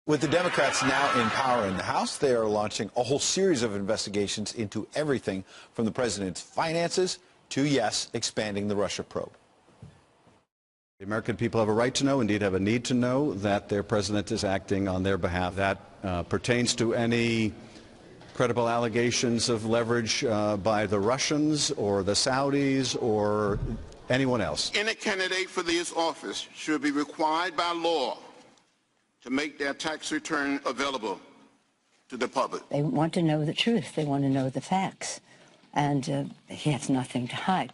With the Democrats now in power in the House, they are launching a whole series of investigations into everything from the president's finances to, yes, expanding the Russia probe. The American people have a right to know, indeed have a need to know, that their president is acting on their behalf. That pertains to any credible allegations of leverage by the Russians or the Saudis or anyone else. Any candidate for this office should be required by law to make their tax return available to the public. They want to know the truth. They want to know the facts. And he has nothing to hide.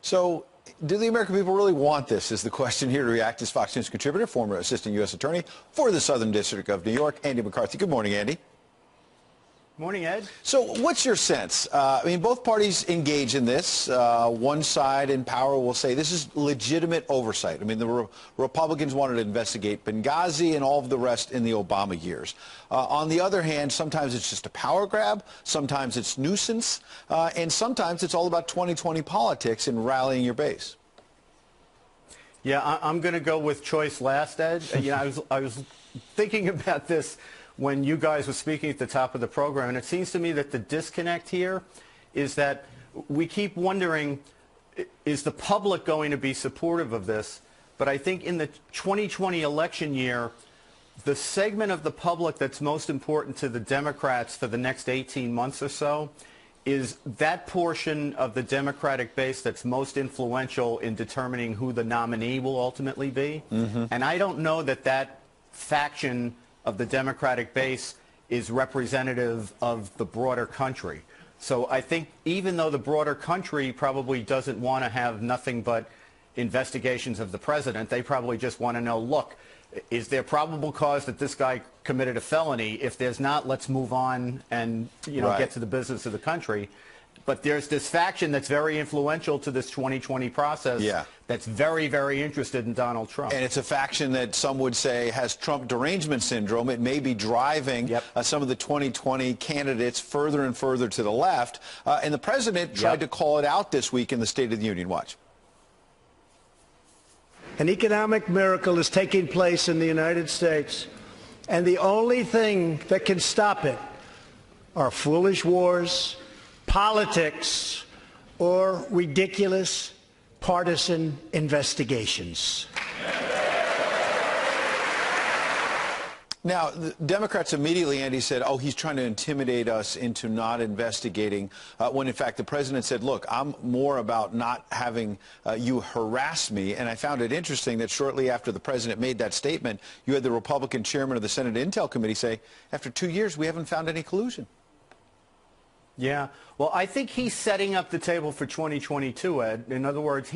So do the American people really want this, is the question. Here to react is Fox News contributor, former assistant U.S. attorney for the Southern District of New York, Andy McCarthy. Good morning, Andy. Morning, Ed. So what's your sense? I mean, both parties engage in this. One side in power will say this is legitimate oversight. I mean, the Republicans wanted to investigate Benghazi and all of the rest in the Obama years. On the other hand, sometimes it's just a power grab, sometimes it's nuisance, and sometimes it's all about 2020 politics and rallying your base. Yeah, I'm going to go with choice last, Ed. I was thinking about this when you guys were speaking at the top of the program, and it seems to me that the disconnect here is that we keep wondering, is the public going to be supportive of this? But I think in the 2020 election year, the segment of the public that's most important to the Democrats for the next 18 months or so is that portion of the Democratic base that's most influential in determining who the nominee will ultimately be. And I don't know that that faction of the Democratic base is representative of the broader country. So I think even though the broader country probably doesn't want to have nothing but investigations of the president, they probably just want to know, look, is there probable cause that this guy committed a felony? If there's not, let's move on and, get to the business of the country. But there's this faction that's very influential to this 2020 process that's very, very interested in Donald Trump. And it's a faction that some would say has Trump derangement syndrome. It may be driving some of the 2020 candidates further and further to the left. And the president tried to call it out this week in the State of the Union. Watch. An economic miracle is taking place in the United States, and the only thing that can stop it are foolish wars, politics, or ridiculous partisan investigations. Now, the Democrats immediately, Andy, said, oh, he's trying to intimidate us into not investigating, when in fact the president said, look, I'm more about not having you harass me. And I found it interesting that shortly after the president made that statement, you had the Republican chairman of the Senate Intel Committee say, after 2 years, we haven't found any collusion. Yeah, well, I think he's setting up the table for 2022, Ed. In other words,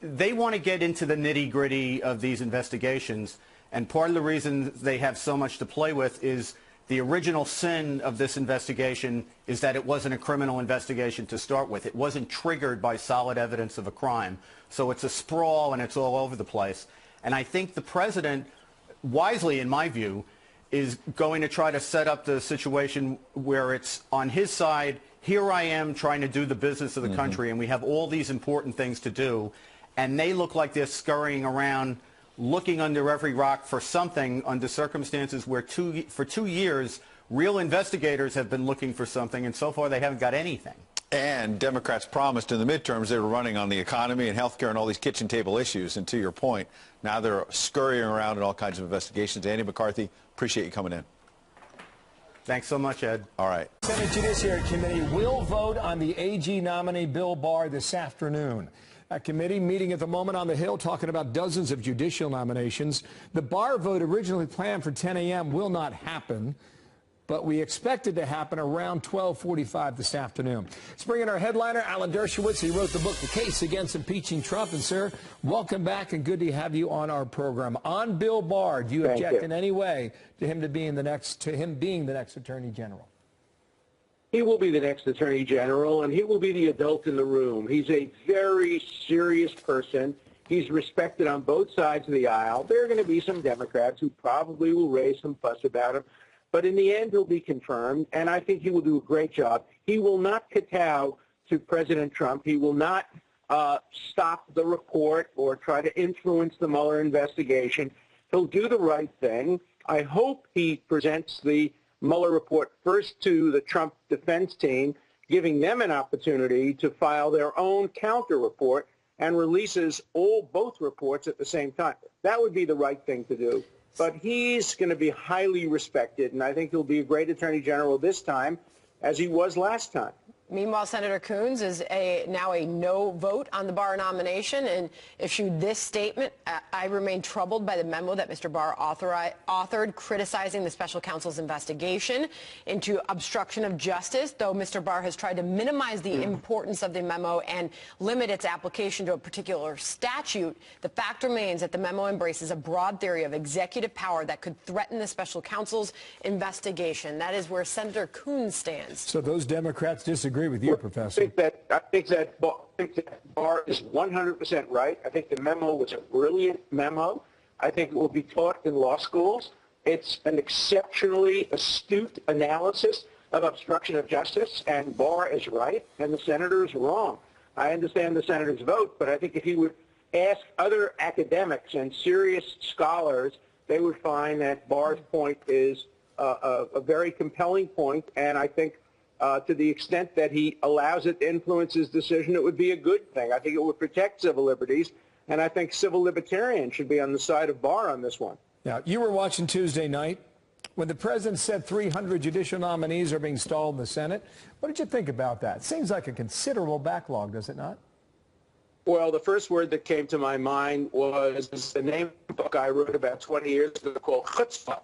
they want to get into the nitty-gritty of these investigations. And part of the reason they have so much to play with is the original sin of this investigation is that it wasn't a criminal investigation to start with. It wasn't triggered by solid evidence of a crime. So it's a sprawl and it's all over the place. And I think the president, wisely in my view, is going to try to set up the situation where it's on his side, here I am trying to do the business of the country, and we have all these important things to do, and they look like they're scurrying around looking under every rock for something under circumstances where for 2 years, real investigators have been looking for something, and so far they haven't got anything. And Democrats promised in the midterms they were running on the economy and health care and all these kitchen table issues. And to your point, now they're scurrying around in all kinds of investigations. Andy McCarthy, appreciate you coming in. Thanks so much, Ed. All right. Senate Judiciary Committee will vote on the AG nominee Bill Barr this afternoon. A committee meeting at the moment on the Hill talking about dozens of judicial nominations. The Barr vote originally planned for 10 a.m. will not happen, but we expect it to happen around 12:45 this afternoon. Let's bring in our headliner, Alan Dershowitz. He wrote the book, The Case Against Impeaching Trump. And, sir, welcome back and good to have you on our program. On Bill Barr, do you object in any way to him being the next Attorney General? He will be the next Attorney General, and he will be the adult in the room. He's a very serious person. He's respected on both sides of the aisle. There are going to be some Democrats who probably will raise some fuss about him, but in the end, he'll be confirmed, and I think he will do a great job. He will not kowtow to President Trump. He will not stop the report or try to influence the Mueller investigation. He'll do the right thing, I hope he presents the Mueller report first to the Trump defense team, giving them an opportunity to file their own counter report and releases both reports at the same time. That would be the right thing to do. But he's going to be highly respected, and I think he'll be a great Attorney General this time, as he was last time. Meanwhile, Senator Coons is now a no vote on the Barr nomination and issued this statement. I remain troubled by the memo that Mr. Barr authored criticizing the special counsel's investigation into obstruction of justice, though Mr. Barr has tried to minimize the importance of the memo and limit its application to a particular statute. The fact remains that the memo embraces a broad theory of executive power that could threaten the special counsel's investigation. That is where Senator Coons stands. So those Democrats disagree with you, Professor. I think that Barr is 100% right. I think the memo was a brilliant memo. I think it will be taught in law schools. It's an exceptionally astute analysis of obstruction of justice, and Barr is right, and the senator is wrong. I understand the senator's vote, but I think if he would ask other academics and serious scholars, they would find that Barr's point is a very compelling point, and I think to the extent that he allows it to influence his decision, it would be a good thing. I think it would protect civil liberties, and I think civil libertarians should be on the side of Barr on this one. Now, you were watching Tuesday night when the president said 300 judicial nominees are being stalled in the Senate. What did you think about that? Seems like a considerable backlog, does it not? Well, the first word that came to my mind was the name of a book I wrote about 20 years ago called chutzpah.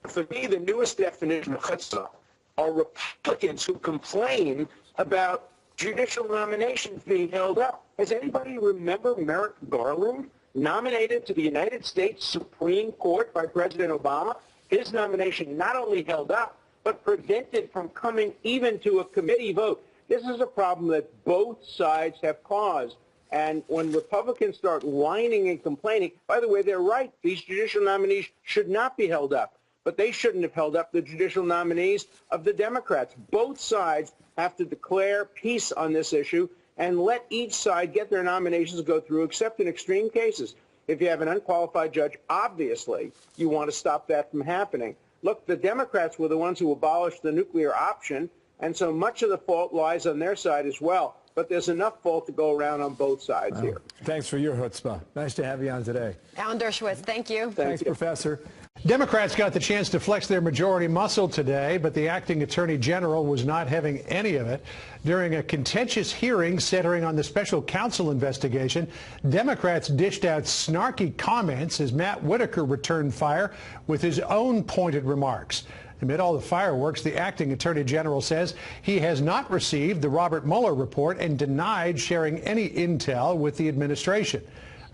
For me, the newest definition of chutzpah are Republicans who complain about judicial nominations being held up. Does anybody remember Merrick Garland, nominated to the United States Supreme Court by President Obama? His nomination not only held up, but prevented from coming even to a committee vote. This is a problem that both sides have caused. And when Republicans start whining and complaining, by the way, they're right. These judicial nominees should not be held up. But they shouldn't have held up the judicial nominees of the Democrats. Both sides have to declare peace on this issue and let each side get their nominations go through, except in extreme cases. If you have an unqualified judge, obviously you want to stop that from happening. Look, the Democrats were the ones who abolished the nuclear option, and so much of the fault lies on their side as well. But there's enough fault to go around on both sides here. Thanks for your chutzpah. Nice to have you on today. Alan Dershowitz, thank you. Thanks, Professor. Democrats got the chance to flex their majority muscle today, but the acting attorney general was not having any of it. During a contentious hearing centering on the special counsel investigation, Democrats dished out snarky comments as Matt Whitaker returned fire with his own pointed remarks. Amid all the fireworks, the acting attorney general says he has not received the Robert Mueller report and denied sharing any intel with the administration.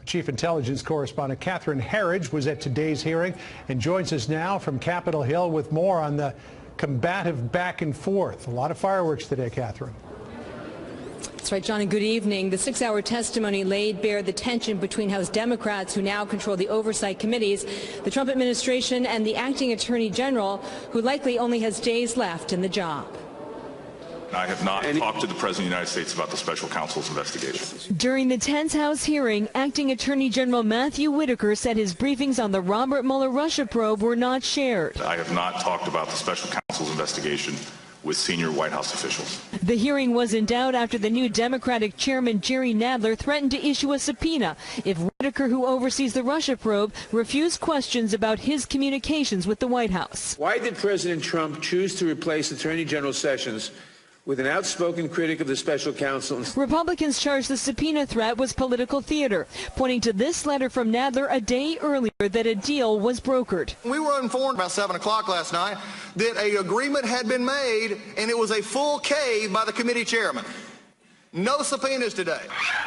Chief Intelligence Correspondent Catherine Herridge was at today's hearing and joins us now from Capitol Hill with more on the combative back and forth. A lot of fireworks today, Catherine. That's right, John, and good evening. The 6-hour testimony laid bare the tension between House Democrats, who now control the oversight committees, the Trump administration, and the acting attorney general, who likely only has days left in the job. I have not talked to the President of the United States about the special counsel's investigation. During the tense House hearing, Acting Attorney General Matthew Whitaker said his briefings on the Robert Mueller Russia probe were not shared. I have not talked about the special counsel's investigation with senior White House officials. The hearing was in doubt after the new Democratic chairman Jerry Nadler threatened to issue a subpoena if Whitaker, who oversees the Russia probe, refused questions about his communications with the White House. Why did President Trump choose to replace Attorney General Sessions with an outspoken critic of the special counsel? Republicans charged the subpoena threat was political theater, pointing to this letter from Nadler a day earlier that a deal was brokered. We were informed about 7 o'clock last night that an agreement had been made, and it was a full cave by the committee chairman. No subpoenas today.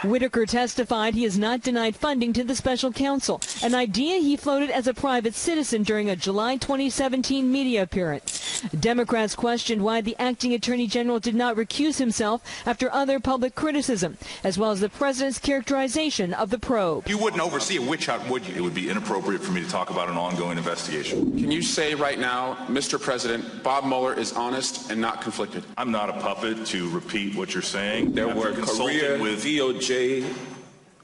Whitaker testified he has not denied funding to the special counsel, an idea he floated as a private citizen during a July 2017 media appearance. Democrats questioned why the acting attorney general did not recuse himself after other public criticism, as well as the president's characterization of the probe. You wouldn't oversee a witch hunt, would you? It would be inappropriate for me to talk about an ongoing investigation. Can you say right now, Mr. President, Bob Mueller is honest and not conflicted? I'm not a puppet to repeat what you're saying. There were career DOJ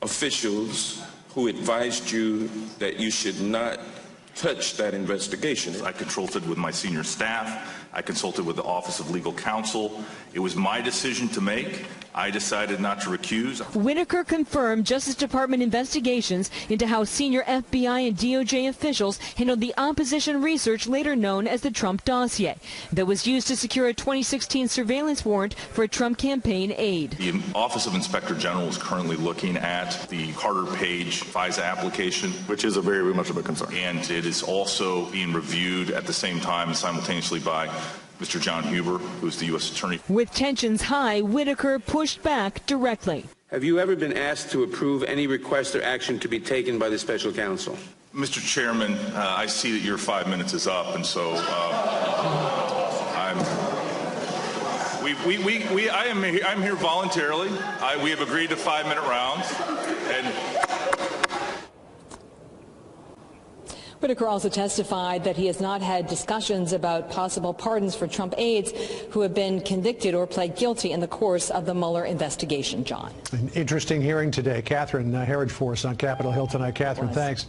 officials who advised you that you should not touch that investigation. I consulted with my senior staff. I consulted with the Office of Legal Counsel. It was my decision to make. I decided not to recuse. Whitaker confirmed Justice Department investigations into how senior FBI and DOJ officials handled the opposition research later known as the Trump dossier that was used to secure a 2016 surveillance warrant for a Trump campaign aide. The Office of Inspector General is currently looking at the Carter Page FISA application, Which is very much of a concern. and it is also being reviewed at the same time and simultaneously by Mr. John Huber, who is the U.S. Attorney. With tensions high, Whitaker pushed back directly. Have you ever been asked to approve any request or action to be taken by the special counsel? Mr. Chairman, I see that your 5 minutes is up, and so I'm here voluntarily. We have agreed to 5-minute rounds, and Whitaker also testified that he has not had discussions about possible pardons for Trump aides who have been convicted or pled guilty in the course of the Mueller investigation, John. An interesting hearing today. Catherine Herridge for us on Capitol Hill tonight. Catherine, thanks.